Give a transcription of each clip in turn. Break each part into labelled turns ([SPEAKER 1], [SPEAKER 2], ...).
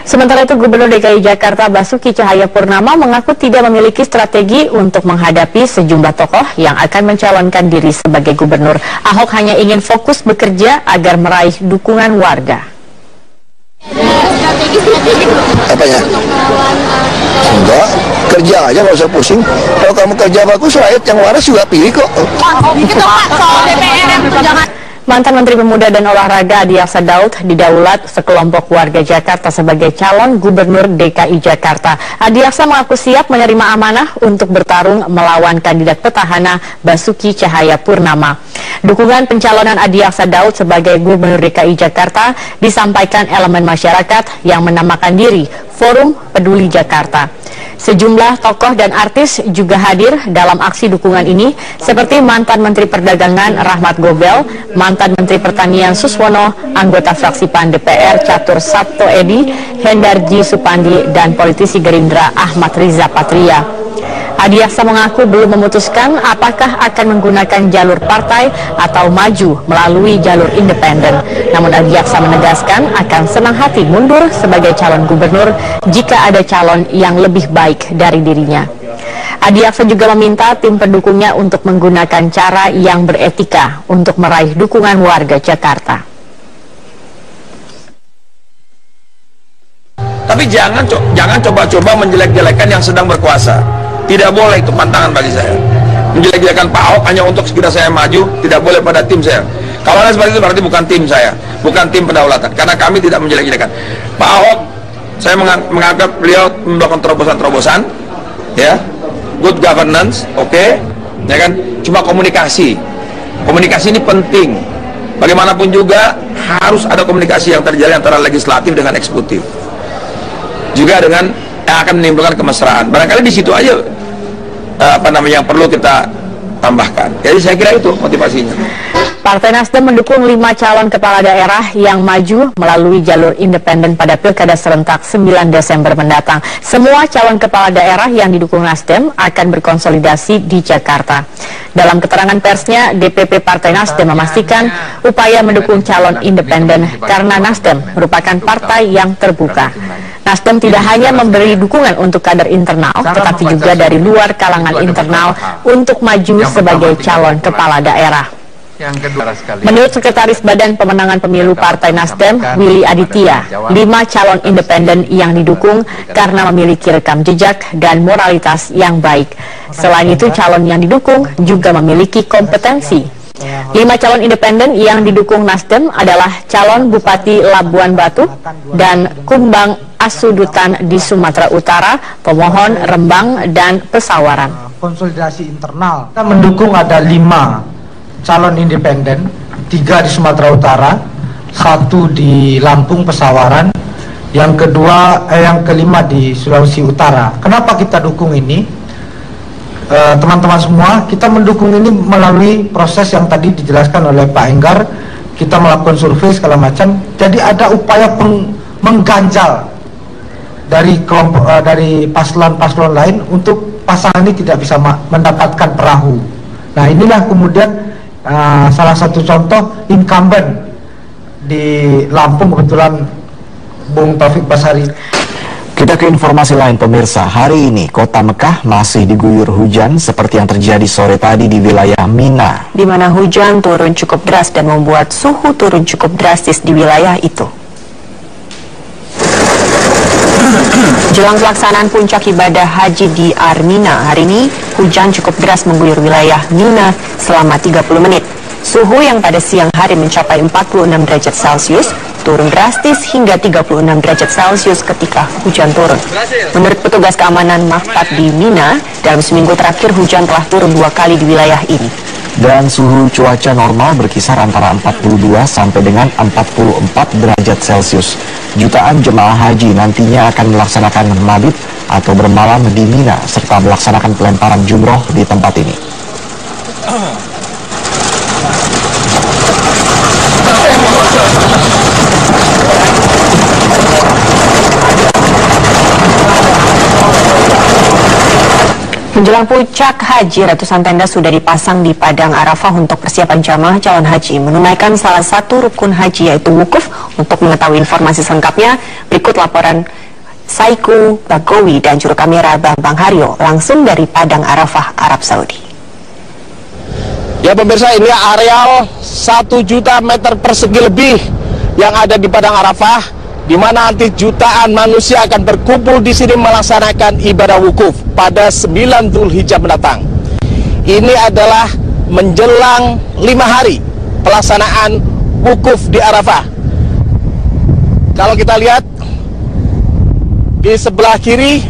[SPEAKER 1] Sementara itu, Gubernur DKI Jakarta Basuki Cahayapurnama mengaku tidak memiliki strategi untuk menghadapi sejumlah tokoh yang akan mencalonkan diri sebagai gubernur. Ahok hanya ingin fokus bekerja agar meraih dukungan warga.
[SPEAKER 2] Apanya? Enggak, kerja aja, nggak usah pusing. Kalau kamu kerja bagus, rakyat yang waras juga pilih kok.
[SPEAKER 1] Mantan Menteri Pemuda dan Olahraga Adi Aksa Daud didaulat sekelompok warga Jakarta sebagai calon gubernur DKI Jakarta. Adi Aksa mengaku siap menerima amanah untuk bertarung melawan kandidat petahana Basuki Cahayapurnama. Dukungan pencalonan Adi Aksa Daud sebagai gubernur DKI Jakarta disampaikan elemen masyarakat yang menamakan diri Forum Peduli Jakarta. Sejumlah tokoh dan artis juga hadir dalam aksi dukungan ini, seperti mantan Menteri Perdagangan Rahmat Gobel, mantan Menteri Pertanian Suswono, anggota fraksi PAN DPR Catur Sabto Edi, Hendarji Supandi, dan politisi Gerindra Ahmad Riza Patria. Adi Aksa mengaku belum memutuskan apakah akan menggunakan jalur partai atau maju melalui jalur independen. Namun Adi Aksa menegaskan akan senang hati mundur sebagai calon gubernur jika ada calon yang lebih baik dari dirinya. Adi Aksa juga meminta tim pendukungnya untuk menggunakan cara yang beretika untuk meraih dukungan warga Jakarta.
[SPEAKER 3] Tapi jangan coba-coba menjelek-jelekan yang sedang berkuasa. Tidak boleh, itu pantangan bagi saya. Menjelek-jelekan Pak Ahok hanya untuk sekedar saya maju, tidak boleh pada tim saya. Kalau ada seperti itu berarti bukan tim saya, bukan tim kedaulatan. Karena kami tidak menjelek-jelekan. Pak Ahok, saya menganggap beliau melakukan terobosan-terobosan, ya, good governance, oke, ya kan. Cuma komunikasi ini penting. Bagaimanapun juga harus ada komunikasi yang terjalin antara legislatif dengan eksekutif. Juga dengan yang akan menimbulkan kemesraan. Barangkali di situ aja yang perlu kita tambahkan. Jadi saya kira itu motivasinya.
[SPEAKER 1] Partai Nasdem mendukung 5 calon kepala daerah yang maju melalui jalur independen pada Pilkada serentak 9 Desember mendatang. Semua calon kepala daerah yang didukung Nasdem akan berkonsolidasi di Jakarta. Dalam keterangan persnya, DPP Partai Nasdem memastikan upaya mendukung calon independen karena Nasdem merupakan partai yang terbuka. Nasdem tidak hanya memberi dukungan untuk kader internal, tetapi juga dari luar kalangan internal untuk maju sebagai calon kepala daerah. Menurut Sekretaris Badan Pemenangan Pemilu Partai Nasdem, Willy Aditya, 5 calon independen yang didukung karena memiliki rekam jejak dan moralitas yang baik. Selain itu, calon yang didukung juga memiliki kompetensi. 5 calon independen yang didukung Nasdem adalah calon Bupati Labuan Batu dan Kumbang Asudutan di Sumatera Utara, Pemohon, Rembang, dan Pesawaran.
[SPEAKER 4] Konsolidasi internal, kita mendukung ada 5 calon independen, 3 di Sumatera Utara, 1 di Lampung Pesawaran, yang kelima di Sulawesi Utara. Kenapa kita dukung ini? Teman-teman semua, kita mendukung ini melalui proses yang tadi dijelaskan oleh Pak Enggar. Kita melakukan survei segala macam. Jadi ada upaya mengganjal dari kelompok dari paslon-paslon lain untuk pasangan ini tidak bisa mendapatkan perahu. Nah, inilah kemudian salah satu contoh incumbent di Lampung, kebetulan Bung Taufik Basari.
[SPEAKER 5] Kita ke informasi lain, pemirsa. Hari ini kota Mekah masih diguyur hujan seperti yang terjadi sore tadi di wilayah Mina,
[SPEAKER 1] di mana hujan turun cukup deras dan membuat suhu turun cukup drastis di wilayah itu. Jelang pelaksanaan puncak ibadah haji di Armina, hari ini hujan cukup deras mengguyur wilayah Mina selama 30 menit. Suhu yang pada siang hari mencapai 46 derajat Celcius turun drastis hingga 36 derajat Celcius ketika hujan turun. Menurut petugas keamanan Maktab di Mina, dalam seminggu terakhir hujan telah turun 2 kali di wilayah ini.
[SPEAKER 5] Dan suhu cuaca normal berkisar antara 42 sampai dengan 44 derajat Celcius. Jutaan jemaah haji nantinya akan melaksanakan mabit atau bermalam di Mina serta melaksanakan pelemparan jumroh di tempat ini.
[SPEAKER 1] Menjelang puncak haji, ratusan tenda sudah dipasang di Padang Arafah untuk persiapan jamaah calon haji menunaikan salah satu rukun haji yaitu wukuf. Untuk mengetahui informasi selengkapnya, berikut laporan Saiku Bagowi dan juru kamera Bambang Haryo langsung dari Padang Arafah, Arab Saudi.
[SPEAKER 6] Ya pemirsa, ini areal 1 juta meter persegi lebih yang ada di Padang Arafah, di mana nanti jutaan manusia akan berkumpul di sini melaksanakan ibadah wukuf pada 9 Dzulhijjah mendatang. Ini adalah menjelang 5 hari pelaksanaan wukuf di Arafah. Kalau kita lihat di sebelah kiri,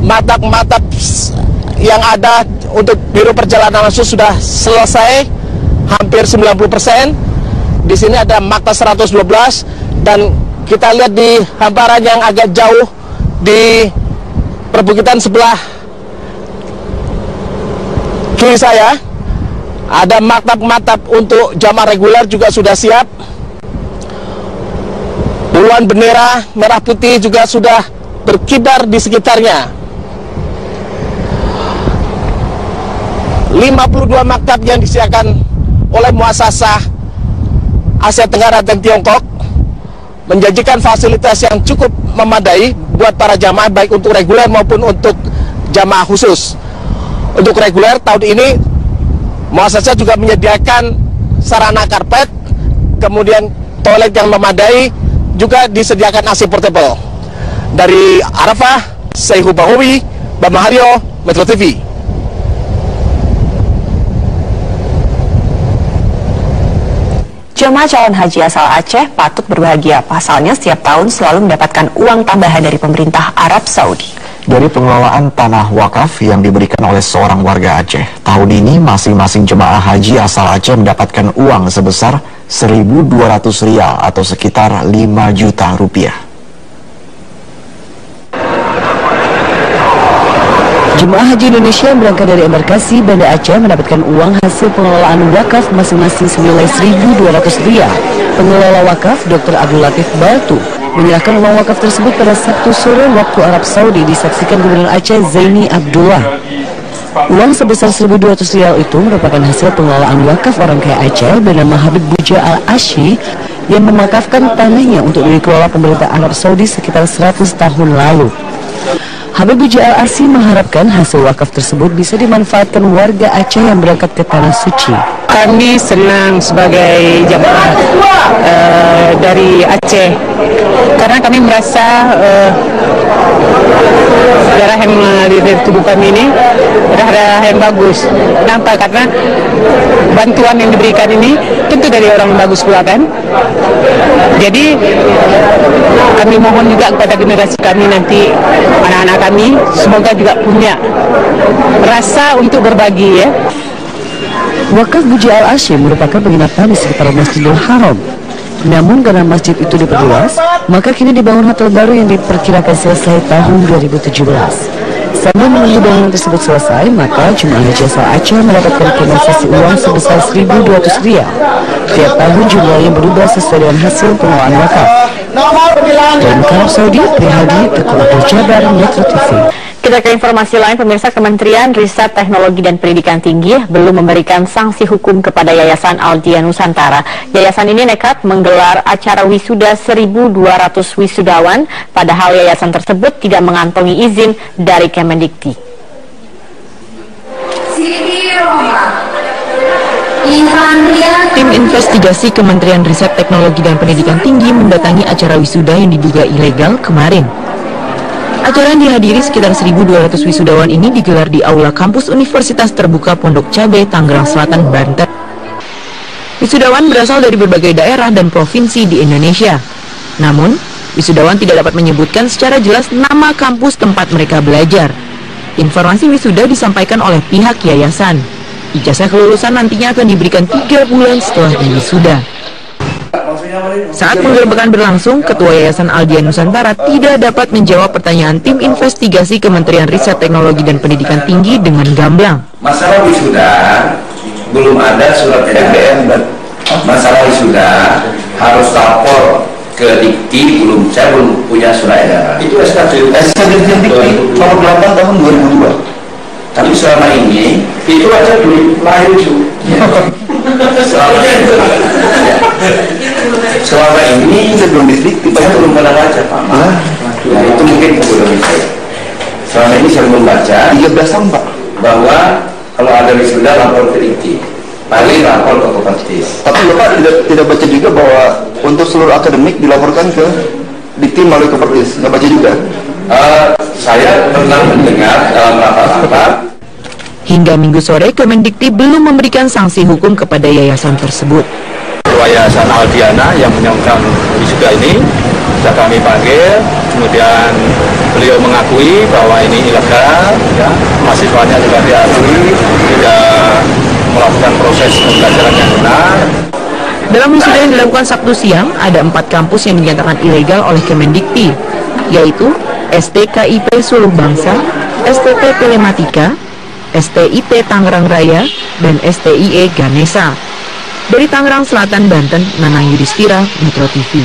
[SPEAKER 6] maktab-maktab yang ada untuk biro perjalanan langsung sudah selesai hampir 90%. Di sini ada maktab 112 dan kita lihat di hamparan yang agak jauh di perbukitan sebelah kiri saya ada maktab-maktab untuk jamaah reguler juga sudah siap. Puluhan bendera merah putih juga sudah berkibar di sekitarnya. 52 maktab yang disediakan oleh Muasasah Asia Tenggara dan Tiongkok menjanjikan fasilitas yang cukup memadai buat para jamaah, baik untuk reguler maupun untuk jamaah khusus. Untuk reguler tahun ini Muasasah juga menyediakan sarana karpet, kemudian toilet yang memadai, juga disediakan AC portable. Dari Arafah, Saiku Bagowi, Bambang Haryo, Metro TV.
[SPEAKER 1] Jemaah calon haji asal Aceh patut berbahagia. Pasalnya setiap tahun selalu mendapatkan uang tambahan dari pemerintah Arab Saudi.
[SPEAKER 5] Dari pengelolaan tanah wakaf yang diberikan oleh seorang warga Aceh, tahun ini masing-masing jemaah haji asal Aceh mendapatkan uang sebesar 1.200 rial atau sekitar 5 juta rupiah.
[SPEAKER 7] Jemaah haji Indonesia yang berangkat dari embarkasi Banda Aceh mendapatkan uang hasil pengelolaan wakaf masing-masing senilai 1.200 rial. Pengelola wakaf Dr. Abdul Latif Batu menyerahkan uang wakaf tersebut pada Sabtu sore waktu Arab Saudi, disaksikan Gubernur Aceh Zaini Abdullah. Uang sebesar 1.200 rial itu merupakan hasil pengelolaan wakaf orang kaya Aceh bernama Habib Buja Al-Ashi yang memakafkan tanahnya untuk dikelola pemerintah Arab Saudi sekitar 100 tahun lalu. Habib Buja Al-Ashi mengharapkan hasil wakaf tersebut bisa dimanfaatkan warga Aceh yang berangkat ke Tanah Suci.
[SPEAKER 8] Kami senang sebagai jamaah dari Aceh karena kami merasa darah yang mengalir dari tubuh kami ini darah yang bagus. Kenapa? Karena bantuan yang diberikan ini tentu dari orang bagus pula kan. Jadi kami mohon juga kepada generasi kami nanti, anak-anak kami, semoga juga punya rasa untuk berbagi ya.
[SPEAKER 7] Wakaf Buja Al-Ashi merupakan penginapan di sekitar Masjidil Haram. Namun karena masjid itu diperluas, maka kini dibangun hotel baru yang diperkirakan selesai tahun 2017. Sambil menunggu bangunan tersebut selesai, maka jemaah haji asal Aceh mendapatkan kompensasi uang sebesar 1.200 rial. Tiap tahun jumlahnya berubah sesuai dengan hasil pengelolaan wakaf. Dari Arab Saudi, Prihadi, Teguh Abdul Jabar, Metro TV.
[SPEAKER 1] Kita ke informasi lain, pemirsa. Kementerian Riset Teknologi dan Pendidikan Tinggi belum memberikan sanksi hukum kepada Yayasan Aldia Nusantara. Yayasan ini nekat menggelar acara wisuda 1.200 wisudawan, padahal yayasan tersebut tidak mengantongi izin dari Kemendikti.
[SPEAKER 7] Tim investigasi Kementerian Riset Teknologi dan Pendidikan Tinggi mendatangi acara wisuda yang diduga ilegal kemarin. Acara yang dihadiri sekitar 1.200 wisudawan ini digelar di Aula Kampus Universitas Terbuka Pondok Cabe, Tangerang Selatan, Banten. Wisudawan berasal dari berbagai daerah dan provinsi di Indonesia. Namun, wisudawan tidak dapat menyebutkan secara jelas nama kampus tempat mereka belajar. Informasi wisuda disampaikan oleh pihak yayasan. Ijazah kelulusan nantinya akan diberikan 3 bulan setelah wisuda. Saat penggerbekan berlangsung, Ketua Yayasan Aldia Nusantara tidak dapat menjawab pertanyaan tim investigasi Kementerian Riset Teknologi dan Pendidikan Tinggi dengan gamblang.
[SPEAKER 9] Masalah wisuda belum ada surat edaran. Masalah wisuda harus lapor ke Dikti, saya belum punya surat edaran. Itu SKD Dikti nomor 8 tahun 2002. Tapi selama ini itu aja belum lahir itu. Selama ini sebelum dikti saya belum pernah baca Pak. Nah itu mungkin kebodohan saya. Selama ini saya belum baca 13 tahun Pak, bahwa kalau ada wisuda lapor ke dikti, paling lapor ke Kopertis. Tapi Bapak tidak baca juga bahwa untuk seluruh akademik dilaporkan ke dikti melalui Kopertis, nggak baca juga? Saya pernah mendengar dalam rapat-rapat.
[SPEAKER 7] Hingga Minggu sore, Kemendikti belum memberikan sanksi hukum kepada yayasan tersebut.
[SPEAKER 3] Yayasan Aldiana yang menyelenggarakan wisuda ini sudah kami panggil, kemudian beliau mengakui bahwa ini ilegal, ya, mahasiswanya juga diakui tidak melakukan proses pembelajaran yang benar.
[SPEAKER 7] Dalam wisuda yang dilakukan Sabtu siang, ada 4 kampus yang dinyatakan ilegal oleh Kemendikti, yaitu STKIP Suluh Bangsa, STP Telematika, STIP Tangerang Raya, dan STIE Ganesa. Dari Tangerang Selatan, Banten, Nanang Yudhistira, Metro TV.